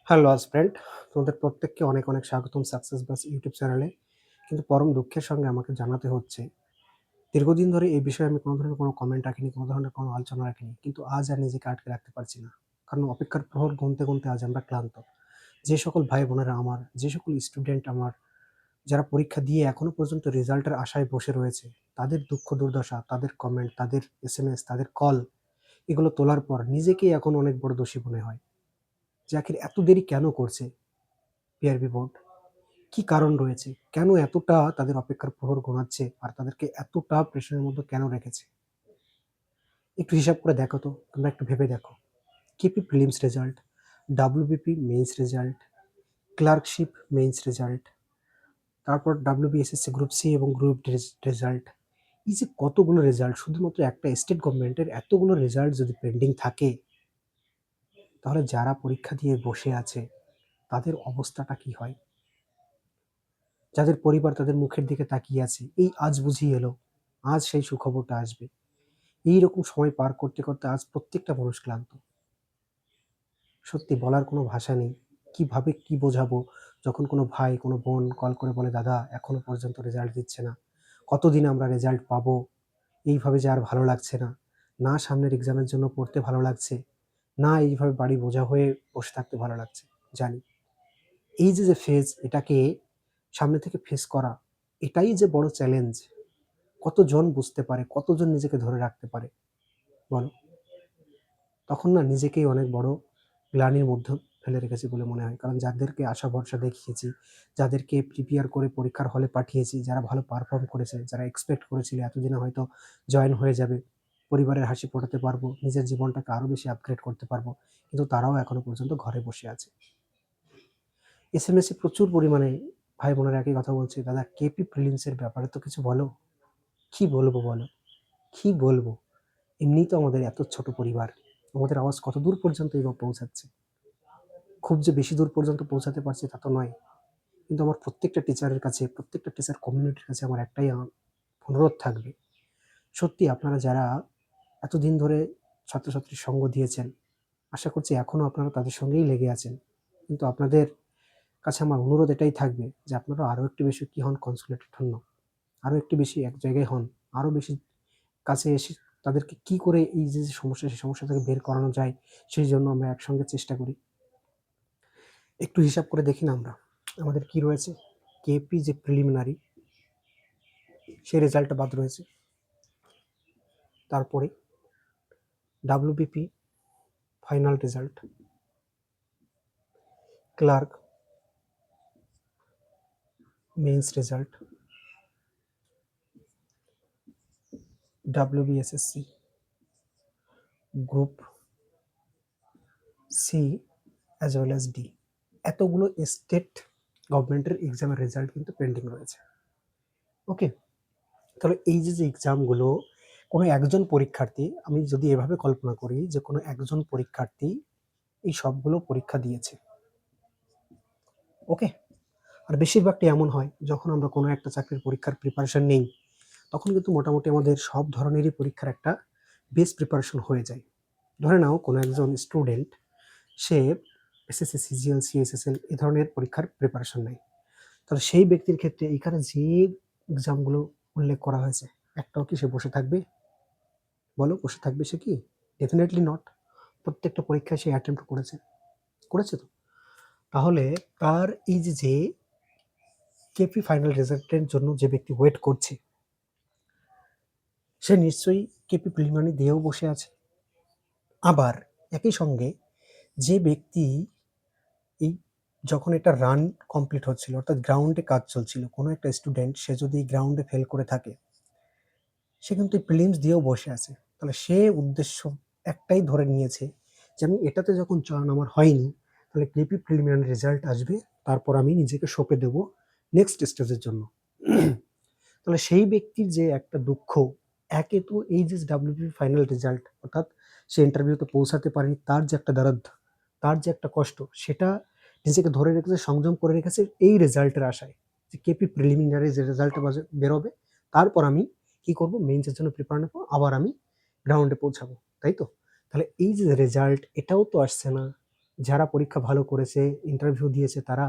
Hello friend, তোমাদের প্রত্যেককে অনেক অনেক স্বাগতম সাকসেস বাস ইউটিউব চ্যানেলে। কিন্তু পরম দুঃখের সঙ্গে আমাকে জানাতে হচ্ছে, দীর্ঘদিন ধরে এই বিষয়ে আমি কোনো ধরনের কোনো কমেন্ট রাখিনি, কোনো ধরনের কোনো আলোচনা রাখিনি, কিন্তু আজ আর নিজেকে আটকে রাখতে পারছি না। কারণ অপেক্ষার প্রহর গুনতে গুনতে আজ আমরা ক্লান্ত। যে সকল ভাই বোনেরা আমার, যে সকল স্টুডেন্ট আমার, যারা পরীক্ষা দিয়ে এখনো পর্যন্ত রেজাল্টের আশায় বসে রয়েছে, তাদের দুঃখ দুর্দশা, তাদের কমেন্ট, তাদের এসএমএস, তাদের কল, এগুলো তোলার পর নিজেকেই এখন অনেক বড় দোষী মনে হয় যে আখির এত দেরি কেন করছে পিআরবি বোর্ড। কি কারণ রয়েছে? কেন এতটা তাদের অপেক্ষার প্রহর গোনাচ্ছে আর তাদেরকে এতটা প্রেশারের মধ্যে কেন রেখেছে? একটু হিসাব করে দেখো তো, তোমরা একটু ভেবে দেখো। KP prelims result, WBP means result, clerkship means result, তারপর ডাব্লিউবিএসএসসি গ্রুপ সি এবং গ্রুপ ডি রেজাল্ট। এই যে কতগুলো রেজাল্ট, শুধুমাত্র একটা স্টেট গভর্নমেন্টের এতগুলো রেজাল্ট যদি পেন্ডিং থাকে, তাহলে যারা পরীক্ষা দিয়ে বসে আছে তাদের অবস্থাটা কি হয়? যাদের পরিবার তাদের মুখের দিকে তাকিয়ে আছে, এই আজ বুঝি এলো, আজ সেই সুখবরটা আসবে। এইরকম সময় পার করতে করতে আজ প্রত্যেকটা মানুষ ক্লান্ত। সত্যি বলার কোনো ভাষা নেই। কিভাবে কি বোঝাবো যখন কোনো ভাই, কোনো বোন কল করে বলে, দাদা এখনো পর্যন্ত রেজাল্ট দিচ্ছে না, কতদিন আমরা রেজাল্ট পাবো, এইভাবে যে আর ভালো লাগছে না, না সামনের এক্সামের জন্য পড়তে ভালো লাগছে, না এইভাবে বাড়ি বোঝা হয়ে বসে থাকতে ভালো লাগছে। জানি এই যে যে ফেজ, এটাকে সামনে থেকে ফেস করা, এটাই যে বড় চ্যালেঞ্জ। কতজন বুঝতে পারে, কতজন নিজেকে ধরে রাখতে পারে বলো? তখন না নিজেকেই অনেক বড় গ্লানির মধ্যে ফেলে রেখেছি বলে মনে হয়। কারণ যাদেরকে আশা ভরসা দেখিয়েছি, যাদেরকে প্রিপেয়ার করে পরীক্ষার হলে পাঠিয়েছি, যারা ভালো পারফর্ম করেছে, যারা এক্সপেক্ট করেছিল এতদিনে হয়তো জয়েন হয়ে যাবে, পরিবারের হাসি ফোটাতে পারবো, নিজের জীবনটাকে আরও বেশি আপগ্রেড করতে পারবো, কিন্তু তারাও এখনো পর্যন্ত ঘরে বসে আছে। এসএমএসে প্রচুর পরিমাণে ভাই বোনেরা একই কথা বলছে, দাদা কেপি প্রিলিমসের ব্যাপারে তো কিছু বলো। কি বলবো বলো, কি বলবো? এমনিই তো আমাদের এত ছোট পরিবার, আমাদের আওয়াজ কত দূর পর্যন্তই বা পৌঁছাচ্ছে? খুব যে বেশি দূর পর্যন্ত পৌঁছাতে পারছি তা তো নয়। কিন্তু আমার প্রত্যেকটা টিচারের কাছে, প্রত্যেকটা টিচার কমিউনিটির কাছে আমার একটাই অনুরোধ থাকবে, সত্যি আপনারা যারা এতদিন ধরে ছাত্রছাত্রীর সঙ্গ দিয়েছেন, আশা করছি এখনও আপনারা তাদের সঙ্গেই লেগে আছেন। কিন্তু আপনাদের কাছে আমার অনুরোধ এটাই থাকবে যে আপনারা আরও একটু বেশি কি হন, কনসেন্ট্রেটেড হন না, আরও একটু বেশি এক জায়গায় হন, আরও বেশি কাছে এসে তাদেরকে কি করে এই যে যে সমস্যা, সেই সমস্যা থেকে বের করানো যায়, সেই জন্য আমরা একসঙ্গে চেষ্টা করি। একটু হিসাব করে দেখি না আমরা, আমাদের কি রয়েছে। কেপি যে প্রিলিমিনারি, সেই রেজাল্টটা বাদ রয়েছে। তারপরে WBP final result, clerk mains result, WBSSC group C as well as D, এতগুলো স্টেট গভর্নমেন্টের এক্সামের রেজাল্ট কিন্তু পেন্ডিং রয়েছে। ওকে, তাহলে এই যে যে এক্সামগুলো, কোনো একজন পরীক্ষার্থী, আমি যদি এভাবে কল্পনা করি যে কোনো একজন পরীক্ষার্থী এই সবগুলো পরীক্ষা দিয়েছে। ওকে, আর বেশিরভাগটা এমন হয় যখন আমরা কোনো একটা চাকরির পরীক্ষার প্রিপারেশন নেই, তখন কিন্তু মোটামুটি আমাদের সব ধরনেরই পরীক্ষার একটা বেস প্রিপারেশন হয়ে যায়। ধরে নাও কোনো একজন স্টুডেন্ট, সে এসএসসি, সিজিএল, সিএসএসএল এই ধরনের পরীক্ষার প্রিপারেশন নেয়, তাহলে সেই ব্যক্তির ক্ষেত্রে এখানে যে এক্সামগুলো উল্লেখ করা হয়েছে, একটাও কি সে বসে থাকবে? বলো, বসে থাকবে সে কি? Definitely not. প্রত্যেকটা পরীক্ষায় সে অ্যাটেম্প্ট করেছে, করেছে তো। তাহলে তার এই যে যে কেপি ফাইনাল রেজাল্টের জন্য যে ব্যক্তি ওয়েট করছে, সে নিশ্চয়ই কেপি প্রিলিমিনারি দিয়েও বসে আছে। আবার একই সঙ্গে যে ব্যক্তি এই যখন এটা রান কমপ্লিট হচ্ছিল, অর্থাৎ গ্রাউন্ডে কাজ চলছিল, কোনো একটা স্টুডেন্ট সে যদি গ্রাউন্ডে ফেল করে থাকে, সে কিন্তু প্রিলিমস দিয়েও বসে আছে। তাহলে সে উদ্দেশ্য একটাই ধরে নিয়েছে যে আমি এটাতে যখন চয়ন আমার হয়নি, তাহলে কেপি প্রিলিমিনারি রেজাল্ট আসবে, তারপর আমি নিজেকে সঁপে দেবো নেক্সট স্টেজের জন্য। তাহলে সেই ব্যক্তির যে একটা দুঃখ, একে তো এই যে ডাব্লিউবি ফাইনাল রেজাল্ট, অর্থাৎ সে ইন্টারভিউতে পৌঁছাতে পারেনি, তার যে একটা দরদ, তার যে একটা কষ্ট, সেটা নিজেকে ধরে রেখেছে, সংযম করে রেখেছে এই রেজাল্টের আশায় যে কেপি প্রিলিমিনারি যে রেজাল্ট বেরোবে, তারপর আমি কি করব, মেইনসের জন্য প্রিপার নেবো, আবার আমি গ্রাউন্ডে পৌঁছাবো, তাই তো? তাহলে এই যে রেজাল্ট, এটাও তো আসছে না। যারা পরীক্ষা ভালো করেছে, ইন্টারভিউ দিয়েছে, তারা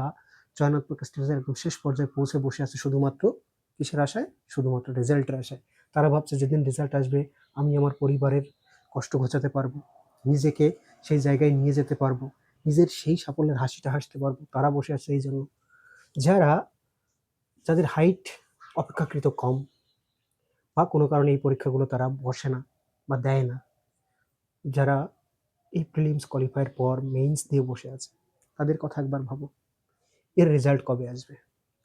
চয়নাত্মক স্টেজের একদম শেষ পর্যায়ে পৌঁছে বসে আছে শুধুমাত্র কিসের আশায়? শুধুমাত্র রেজাল্টের আশায়। তারা ভাবছে যেদিন রেজাল্ট আসবে আমি আমার পরিবারের কষ্ট ঘোচাতে পারবো, নিজেকে সেই জায়গায় নিয়ে যেতে পারবো, নিজের সেই সাফল্যের হাসিটা হাসতে পারবো। তারা বসে আছে এই জন্য। যাদের হাইট অপেক্ষাকৃত কম বা কোনো কারণে এই পরীক্ষাগুলো তারা বসে না বা দেয় না, যারা এই প্রিলিমস কোয়ালিফায়ার পর মেইনস দিয়ে বসে আছে, তাদের কথা একবার ভাবো। এর রেজাল্ট কবে আসবে?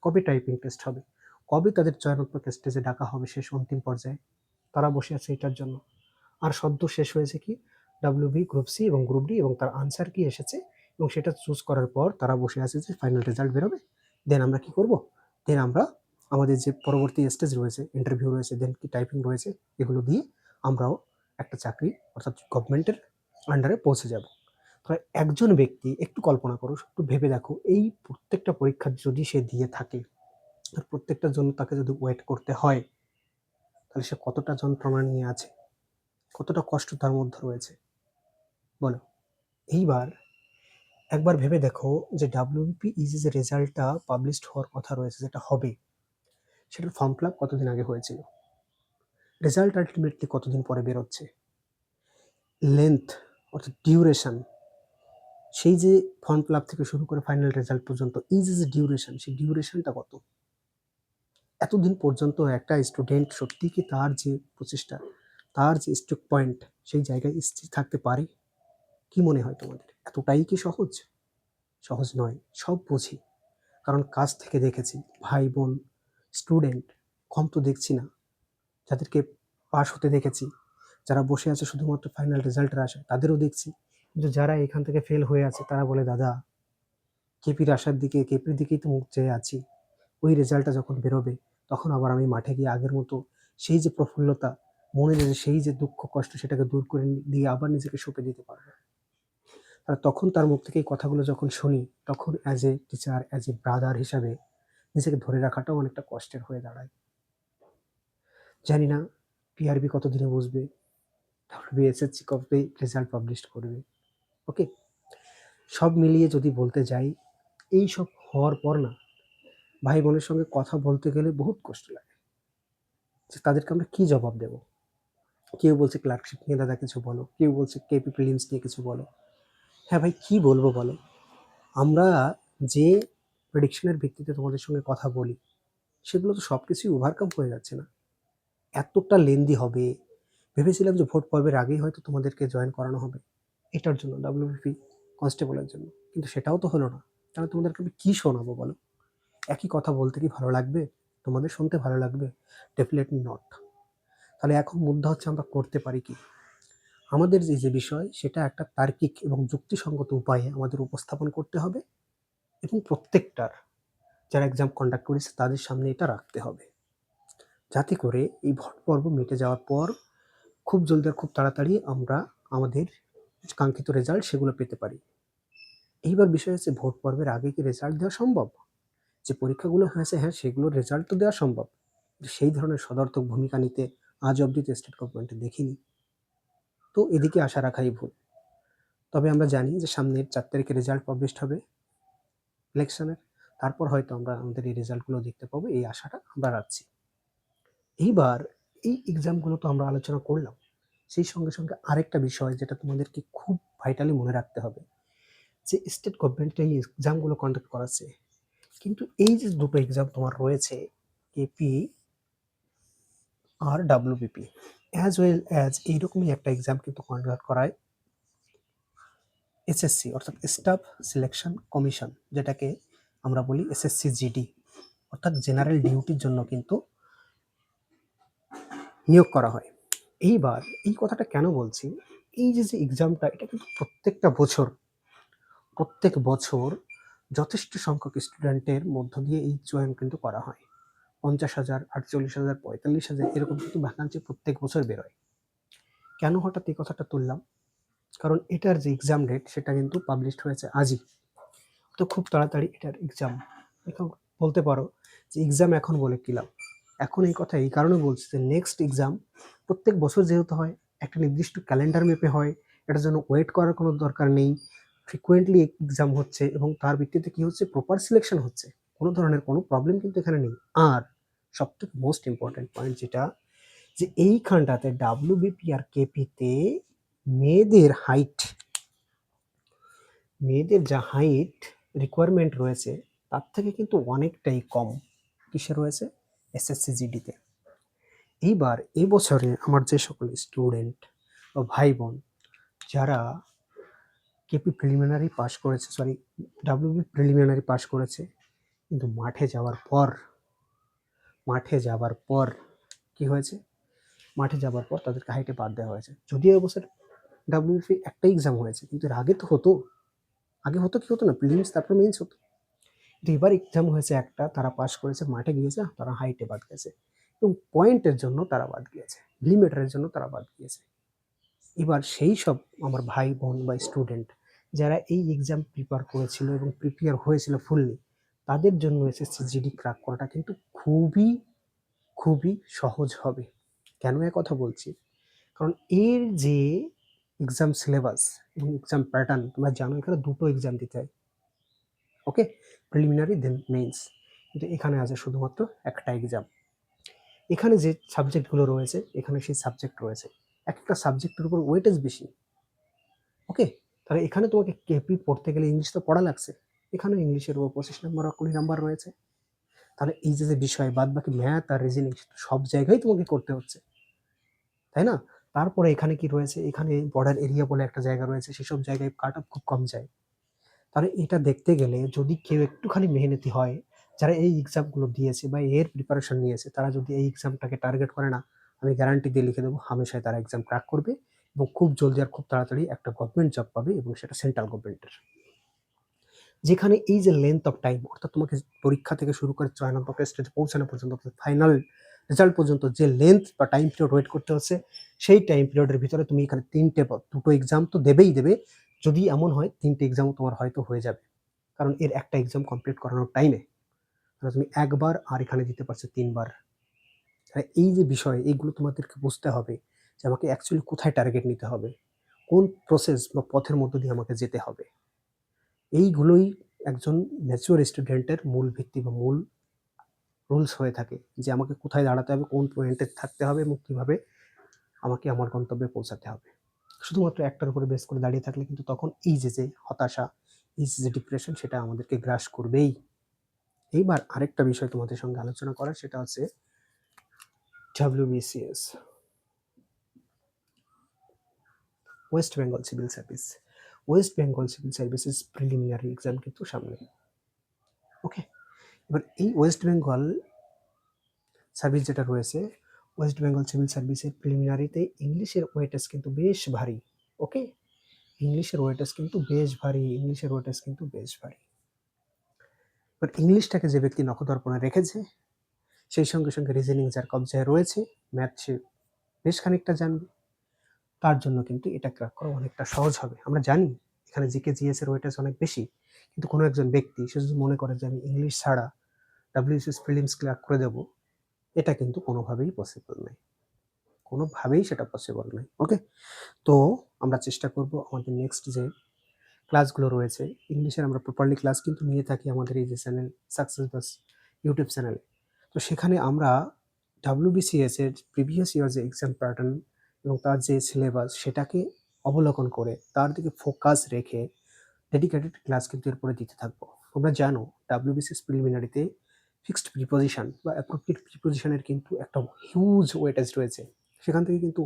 কবে টাইপিং টেস্ট হবে? কবে তাদের চয়নাত্মক স্টেজে ডাকা হবে শেষ অন্তিম পর্যায়ে? তারা বসে আছে এটার জন্য। আর সদ্য শেষ হয়েছে কি ডাব্লিউবি, গ্রুপ সি এবং গ্রুপ ডি, এবং তার আনসার কি এসেছে এবং সেটা চুজ করার পর তারা বসে আছে যে ফাইনাল রেজাল্ট বেরোবে, দেন আমরা কি করব? দেন আমরা আমাদের যে পরবর্তী স্টেজ রয়েছে, ইন্টারভিউ রয়েছে, দেন কি টাইপিং রয়েছে, এগুলো দিয়ে আমরাও একটা চাকরি অর্থাৎ গভর্নমেন্টের আন্ডারে পৌঁছে যাব। তো একজন ব্যক্তি একটু কল্পনা করো, একটু ভেবে দেখো, এই প্রত্যেকটা পরীক্ষা যদি সে দিয়ে থাকে, আর প্রত্যেকটার জন্য তাকে যদি ওয়েট করতে হয়, তাহলে সে কতটা যন্ত্রণা নিয়ে আছে, কতটা কষ্ট তার মধ্যে রয়েছে বলো। এইবার একবার ভেবে দেখো যে ডাব্লিউবিপি ইজি যে রেজাল্টটা পাবলিশড হওয়ার কথা রয়েছে, যেটা হবে, সেটার ফর্ম ফিল আপ কতদিন আগে হয়েছিল, রেজাল্ট আলটিমেটলি কতদিন পরে বেরোচ্ছে, লেন্থ অর্থাৎ ডিউরেশন, সেই যে ফর্ম ফিল আপ থেকে শুরু করে ফাইনাল রেজাল্ট পর্যন্ত এই যে ডিউরেশন, সেই ডিউরেশনটা কত? এতদিন পর্যন্ত একটা স্টুডেন্ট সত্যি কি তার যে প্রচেষ্টা, তার যে স্ট্রোক পয়েন্ট, সেই জায়গায় স্থির থাকতে পারে? কি মনে হয় তোমাদের? এতটাই কি সহজ? সহজ নয়, সব বুঝি, কারণ কাজ থেকে দেখেছি, ভাই বোন স্টুডেন্ট কম তো দেখছি না, যাদেরকে পাস হতে দেখেছি, যারা বসে আছে শুধুমাত্র ফাইনাল রেজাল্টের আশায়, তাদেরও দেখছি। কিন্তু যারা এখান থেকে ফেল হয়ে আছে, তারা বলে দাদা কেপির আশার দিকে, কেপির দিকেই তো মুখ চেয়ে আছি, ওই রেজাল্টটা যখন বেরোবে তখন আবার আমি মাঠে গিয়ে আগের মতো সেই যে প্রফুল্লতা, মনে যে সেই যে দুঃখ কষ্ট, সেটাকে দূর করে দিয়ে আবার নিজেকে সঁপে দিতে পারবো। আর তখন তার মুখ থেকে এই কথাগুলো যখন শুনি, তখন as a teacher, as a brother হিসাবে নিজেকে ধরে রাখাটাও অনেকটা কষ্টের হয়ে দাঁড়ায়। জানি না পিআরবি কতদিনে বুঝবে, ডাব্লিউবি এসএসসি কবে রেজাল্ট পাবলিশ করবে। ওকে, সব মিলিয়ে যদি বলতে যাই, এই সব হওয়ার পর না, ভাই বোনের সঙ্গে কথা বলতে গেলে বহুত কষ্ট লাগে যে তাদেরকে আমরা কি জবাব দেব। কেউ বলছে ক্লার্কশিপ নিয়ে দাদা কিছু বলো, কেউ বলছে কেপি প্রিলিমস নিয়ে কিছু বলো। হ্যাঁ ভাই, কি বলবো বলো? আমরা যে প্রেডিকশনের ভিত্তিতে তোমাদের সঙ্গে কথা বলি, সেগুলো তো সব কিছুই ওভারকাম হয়ে যাচ্ছে না। এতটা লেন্দি হবে, ভেবেছিলাম যে ভোট পর্বের আগেই হয়তো তোমাদেরকে জয়েন করানো হবে এটার জন্য, ডাব্লিউবিপি কনস্টেবলের জন্য, কিন্তু সেটাও তো হলো না। তাহলে তোমাদেরকে আমি কী শোনাবো বলো? একই কথা বলতে কি ভালো লাগবে? তোমাদের শুনতে ভালো লাগবে? Definitely not. তাহলে এখন মুদ্রা হচ্ছে আমরা করতে পারি কি? আমাদের যে বিষয়, সেটা একটা তার্কিক এবং যুক্তিসঙ্গত উপায়ে আমাদের উপস্থাপন করতে হবে, এবং প্রত্যেকটার যারা এক্সাম কন্ডাক্ট করেছে তাদের সামনে এটা রাখতে হবে, যাতে করে এই ভোট পর্ব মিটে যাওয়ার পর খুব জলদি আর খুব তাড়াতাড়ি আমরা আমাদের কাঙ্ক্ষিত রেজাল্ট সেগুলো পেতে পারি। এইবার বিষয় হচ্ছে, ভোট পর্বের আগে কি রেজাল্ট দেওয়া সম্ভব? যে পরীক্ষাগুলো হয়েছে, হ্যাঁ সেগুলোর রেজাল্ট তো দেওয়া সম্ভব, সেই ধরনের সদর্থক ভূমিকা নিতে আজ অব্দি তো স্টেট গভর্নমেন্টে দেখিনি। তো এদিকে আশা রাখাই ভুল। তবে আমরা জানি যে সামনের 4 তারিখে রেজাল্ট পাবলিশড হবে ইলেকশনের, তারপর হয়তো আমরা আমাদের এই রেজাল্টগুলো দেখতে পাবো, এই আশাটা আমরা রাখছি। এইবার এই এক্সামগুলো তো আমরা আলোচনা করলাম, সেই সঙ্গে সঙ্গে আরেকটা বিষয় যেটা তোমাদেরকে খুব ভাইটালি মনে রাখতে হবে, যে স্টেট গভর্নমেন্ট এই এক্সামগুলো কন্ডাক্ট করাচ্ছে, কিন্তু এই যে দুটো এক্সাম তোমার রয়েছে, কেপি আর ডাব্লিউবিপি, অ্যাজ ওয়েল অ্যাজ এইরকমই একটা এক্সাম কিন্তু কন্ডাক্ট করায় এসএসসি, অর্থাৎ স্টাফ সিলেকশন কমিশন, যেটাকে আমরা বলি এসএসসি জিডি, অর্থাৎ জেনারেল ডিউটির জন্য কিন্তু নিয়োগ করা হয়। এইবার এই কথাটা কেন বলছি, এই যে এক্সামটা, এটা কিন্তু প্রত্যেক বছর যথেষ্ট সংখ্যক স্টুডেন্টের মধ্য দিয়ে এই চয়ন কিন্তু করা হয়। 50,000, 48,000, 45,000 এরকম কিন্তু ভ্যাকান্সি প্রত্যেক বছর বেরোয়। কেন হঠাৎ এই কথাটা তুললাম? কারণ এটার যে এক্সাম ডেট, সেটা কিন্তু পাবলিশড হয়েছে আজই, তো খুব তাড়াতাড়ি এটার এক্সাম। এখন বলতে পারো যে এক্সাম এখন বলে কী লাভ? এখন এই কথা এই কারণে বলছি যে নেক্সট এক্সাম প্রত্যেক বছর যেহেতু হয়, একটা নির্দিষ্ট ক্যালেন্ডার মেপে হয়, এটার জন্য ওয়েট করার কোনো দরকার নেই। ফ্রিকোয়েন্টলি এক্সাম হচ্ছে এবং তার ভিত্তিতে কি হচ্ছে, প্রপার সিলেকশন হচ্ছে, কোনো ধরনের কোনো প্রবলেম কিন্তু এখানে নেই। আর সবথেকে মোস্ট ইম্পর্টেন্ট পয়েন্ট যেটা, যে এইখানটাতে ডাব্লিউবিপি আর কেপিতে মেয়েদের যা হাইট রিকোয়ারমেন্ট রয়েছে তার থেকে কিন্তু অনেকটাই কম কিসে রয়েছে, এসএসসি জিডিতে। এইবার এই বছরে আমার যে সকল স্টুডেন্ট বা ভাই বোন যারা কেপি প্রিলিমিনারি পাস করেছে, সরি ডাব্লিউবি প্রিলিমিনারি পাস করেছে, কিন্তু মাঠে যাওয়ার পর কি হয়েছে, মাঠে যাবার পর তাদেরকে হাইটে বাদ দেওয়া হয়েছে। যদিও এবছর ডাব্লিউবি একটা এক্সাম হয়েছে, কিন্তু এর আগে হতো কি হতো না, প্রিলিমস তারপর মেইনস হতো। কিন্তু এবার এক্সাম হয়েছে একটা, তারা পাস করেছে, মাঠে গিয়েছে, তারা হাইটে বাদ গেছে এবং পয়েন্টের জন্য তারা বাদ গিয়েছে, মিলিমিটারের জন্য তারা বাদ গিয়েছে। এবার সেই সব আমার ভাই বোন বা স্টুডেন্ট যারা এই এক্সাম প্রিপেয়ার করেছিল এবং প্রিপেয়ার হয়েছিল ফুললি, তাদের জন্য এসএসসি জিডি ক্র্যাক করাটা কিন্তু খুবই সহজ হবে। কেন এ কথা বলছি, কারণ এর যে এক্সাম সিলেবাস এবং এক্সাম প্যাটার্ন তোমরা জানো, এখানে দুটো এক্সাম দিতে হয়, ওকে, প্রিলিমিনারি দেন মেইনস, কিন্তু এখানে আছে শুধুমাত্র একটা এক্সাম। এখানে যে সাবজেক্টগুলো রয়েছে, এখানে সেই সাবজেক্ট রয়েছে, একটা সাবজেক্টের উপর ওয়েটেজ বেশি, ওকে। তাহলে এখানে তোমাকে কেপি পড়তে গেলে ইংলিশ তো পড়া লাগছে, এখানে ইংলিশের উপর 25 নাম্বার আর 20 নাম্বার রয়েছে। তাহলে এই যে বিষয় বাদ বাকি ম্যাথ আর রিজনিং সব জায়গায় তোমাকে করতে হচ্ছে, তাই না? তারপরে এখানে কি রয়েছে, এখানে বর্ডার এরিয়া বলে একটা জায়গা রয়েছে, সেসব জায়গায় কাট অফ খুব কম যায়। তাহলে এটা দেখতে গেলে যদি কেউ একটুখানি মেহনতি হয়, যারা এই এক্সামগুলো দিয়েছে বা এর প্রিপারেশন নিয়েছে, তারা যদি এই এক্সামটাকে টার্গেট করে না, আমি গ্যারান্টি দিয়ে লিখে দেবো, হামেশাই তারা এক্সাম ক্র্যাক করবে এবং খুব জলদি আর খুব তাড়াতাড়ি একটা গভর্নমেন্ট জব পাবে, এবং সেটা সেন্ট্রাল গভর্নমেন্টের। যেখানে এই যে লেন্থ অফ টাইম, অর্থাৎ তোমাকে পরীক্ষা থেকে শুরু করে চয়নাত্মক স্টেজে পৌঁছানো পর্যন্ত, ফাইনাল রেজাল্ট পর্যন্ত যে লেন্থ বা টাইম পিরিয়ড ওয়েট করতে হচ্ছে, সেই টাইম পিরিয়ডের ভিতরে তুমি এখানে দুটো এক্সাম তো দেবে। যদি এমন হয় 3টে এক্সামও তোমার হয়তো হয়ে যাবে, কারণ এর একটা এক্সাম কমপ্লিট করানোর টাইমে তাহলে তুমি একবার, আর এখানে দিতে পারছো 3বার। এই যে বিষয়, এইগুলো তোমাদেরকে বুঝতে হবে যে আমাকে অ্যাকচুয়ালি কোথায় টার্গেট নিতে হবে, কোন প্রসেস বা পথের মধ্য দিয়ে আমাকে যেতে হবে। এইগুলোই একজন ম্যাচিওর স্টুডেন্টের মূল ভিত্তি বা মূল রুলস হয়ে থাকে, যে আমাকে কোথায় দাঁড়াতে হবে, কোন পয়েন্টে থাকতে হবে এবং কিভাবে আমাকে আমার গন্তব্যে পৌঁছাতে হবে। শুধুমাত্র একটার উপরে বেস করে দাঁড়িয়ে থাকলে কিন্তু তখন এই যে হতাশা, এই যে ডিপ্রেশন, সেটা আমাদেরকে গ্রাস করবেই। এইবার আরেকটা বিষয় তোমাদের সঙ্গে আলোচনা করার, সেটা হচ্ছে WBCS, West Bengal civil service. West Bengal civil services preliminary exam কিন্তু সামনে, ওকে। এবার এই ওয়েস্ট বেঙ্গল সার্ভিস যেটা রয়েছে, ওয়েস্ট বেঙ্গল সিভিল সার্ভিসের প্রিলিমিনারিতে ইংলিশের ওয়েটেজ কিন্তু বেশ ভারী, ওকে। ইংলিশের ওয়েটেজ কিন্তু বেশ ভারী। এবার ইংলিশটাকে যে ব্যক্তি নখদর্পণে রেখেছে, সেই সঙ্গে সঙ্গে রিজনিং যার কবজায় রয়েছে, ম্যাথ সে বেশ খানিকটা জানবে, তার জন্য কিন্তু এটা ক্র্যাক করা অনেকটা সহজ হবে। আমরা জানি এখানে জিকে জিএস এর ওয়েটেজ অনেক বেশি, কিন্তু কোনো একজন ব্যক্তি সে যদি মনে করে যে আমি ইংলিশ ছাড়া WBCS প্রিলিমস ক্র্যাক করে দেবো, এটা কিন্তু কোনোভাবেই পসিবল নয়, কোনোভাবেই সেটা পসিবল নয়, ওকে। তো আমরা চেষ্টা করব আমাদের নেক্সট যে ক্লাসগুলো রয়েছে, ইংলিশের আমরা প্রপারলি ক্লাস কিন্তু নিয়ে থাকি আমাদের এই যে চ্যানেল সাকসেস বাস ইউটিউব চ্যানেলে। তো সেখানে আমরা WBCS এর প্রিভিয়াস ইয়ার যে এক্সাম প্যাটার্ন এবং তার যে সিলেবাস, সেটাকে অবলোকন করে তার দিকে ফোকাস রেখে ডেডিকেটেড ক্লাস কিন্তু এরপরে দিতে থাকবো। তোমরা জানো WBCS প্রিলিমিনারিতে ফিক্সড প্রিপোজিশন বা অ্যাপ্রোপ্রিয়েট প্রিপোজিশনের কিন্তু একটা হিউজ ওয়েটেজ রয়েছে, সেখান থেকে কিন্তু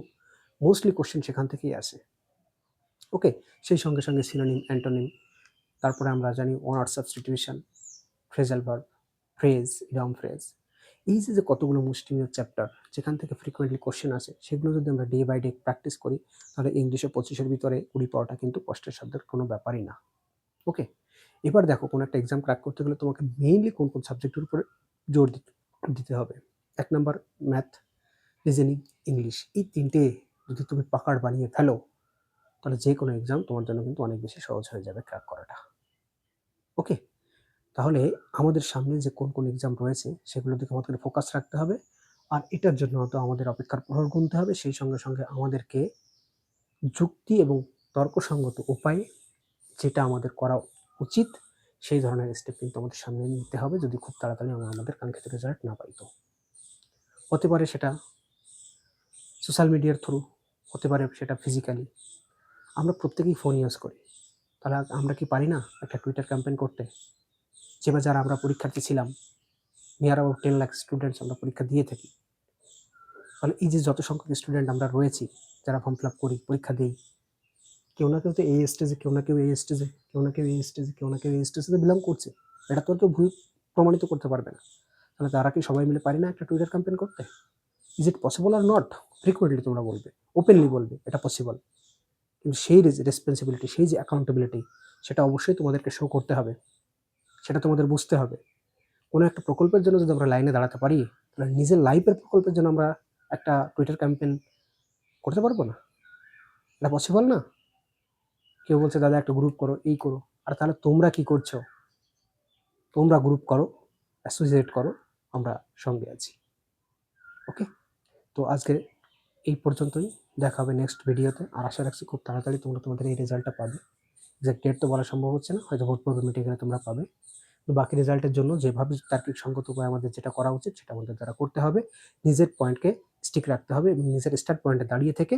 মোস্টলি কোশ্চেন সেখান থেকেই আসে, ওকে। সেই সঙ্গে সঙ্গে সিনোনিম, অ্যান্টোনিম, তারপরে আমরা জানি ওনার substitution, phrasal verb, phrase, idiom phrase, এই যে কতগুলো মুষ্টিমেয় চ্যাপ্টার যেখান থেকে ফ্রিকোয়েন্টলি কোশ্চেন আসে, সেগুলো যদি আমরা ডে বাই ডে প্র্যাকটিস করি, তাহলে ইংলিশে 25-এর ভিতরে 20 পাওয়াটা কিন্তু কষ্টের সাধ্যের কোনো ব্যাপারই না, ওকে। এবার দেখো, কোনো একটা এক্সাম ক্র্যাক করতে গেলে তোমাকে মেইনলি কোন কোন সাবজেক্টের উপরে জোর দিতে হবে। 1 নাম্বার ম্যাথ, রিজনিং, ইংলিশ, এই 3টে যদি তুমি পাকাড় বানিয়ে ফেলো, তাহলে যে কোনো এক্সাম তোমার জন্য কিন্তু অনেক বেশি সহজ হয়ে যাবে ক্র্যাক করাটা, ওকে। তাহলে আমাদের সামনে যে কোন এক্সাম রয়েছে, সেগুলোর দিকে আমাদের ফোকাস রাখতে হবে, আর এটার জন্য তো আমাদের অপেক্ষার প্রহর গুনতে হবে। সেই সঙ্গে সঙ্গে আমাদেরকে যুক্তি এবং তর্কসঙ্গত উপায়ে যেটা আমাদের করা উচিত সেই ধরনের স্টেপ কিন্তু আমাদের সামনে নিতে হবে, যদি খুব তাড়াতাড়ি আমরা আমাদের কাঙ্ক্ষিত রেজাল্ট না পাই। তো হতে পারে সেটা সোশ্যাল মিডিয়ার থ্রু, হতে পারে সেটা ফিজিক্যালি। আমরা প্রত্যেকেই ফোন ইউজ করি, তাহলে আমরা কি পারি না একটা টুইটার ক্যাম্পেইন করতে? যারা আমরা পরীক্ষার্থী ছিলাম, নিয়ার অ্যাবাউট 10 লাখ স্টুডেন্টস আমরা পরীক্ষা দিয়ে থাকি। তাহলে এই যে যত সংখ্যক স্টুডেন্ট আমরা রয়েছি, যারা ফর্ম ফিল আপ করি, পরীক্ষা দিই, কেউ না কেউ তো এই স্টেজে, কেউ না কেউ এই স্টেজে, কেউ না কেউ এই স্টেজে, কেউ না কেউ এই স্টেজে বিলং করছে। এটা তো আর কেউ ভুল প্রমাণিত করতে পারবে না। তাহলে তারা কি সবাই মিলে পারি না একটা টুইটার ক্যাম্পেইন করতে? Is it possible are not? Frequently তোমরা বলবে, ওপেনলি বলবে এটা পসিবল। কিন্তু সেই রেসপন্সিবিলিটি, সেই যে অ্যাকাউন্টেবিলিটি, সেটা অবশ্যই তোমাদেরকে শো করতে হবে, সেটা তোমাদের বুঝতে হবে। কোনো একটা প্রকল্পের জন্য যদি আমরা লাইনে দাঁড়াতে পারি, তাহলে নিজের লাইফের প্রকল্পের জন্য আমরা একটা টুইটার ক্যাম্পেইন করতে পারবো না? এটা পসিবল না? কেউ বলছে দাদা একটা গ্রুপ করো, এই করো। আর তাহলে তোমরা কি করছো? তোমরা গ্রুপ করো, অ্যাসোসিয়েট করো, আমরা সঙ্গে আছি। ওকে, তো আজকে এই পর্যন্তই। দেখা হবে নেক্সট ভিডিওতে। আর আশা রাখছি খুব তাড়াতাড়ি তোমরা তোমাদের এই রেজাল্টটা পাবে। এক্সাক্ট ডেট তো বলা সম্ভব হচ্ছে না, হয়তো ভোট পূর্ব মিটিংয়ে তোমরা পাবে। তো বাকি রেজাল্টের জন্য যেভাবে তার্কিক সঙ্গত উপায়ে আমাদের যেটা করা উচিত সেটা আমাদের দ্বারা করতে হবে। নিজের পয়েন্টকে স্টিক রাখতে হবে এবং নিজের স্টার্ট পয়েন্টে দাঁড়িয়ে থেকে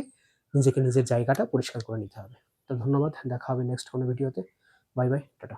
নিজেকে নিজের জায়গাটা পরিষ্কার করে নিতে হবে। তো ধন্যবাদ, দেখা হবে নেক্সট কোনো ভিডিওতে। Bye bye, tata.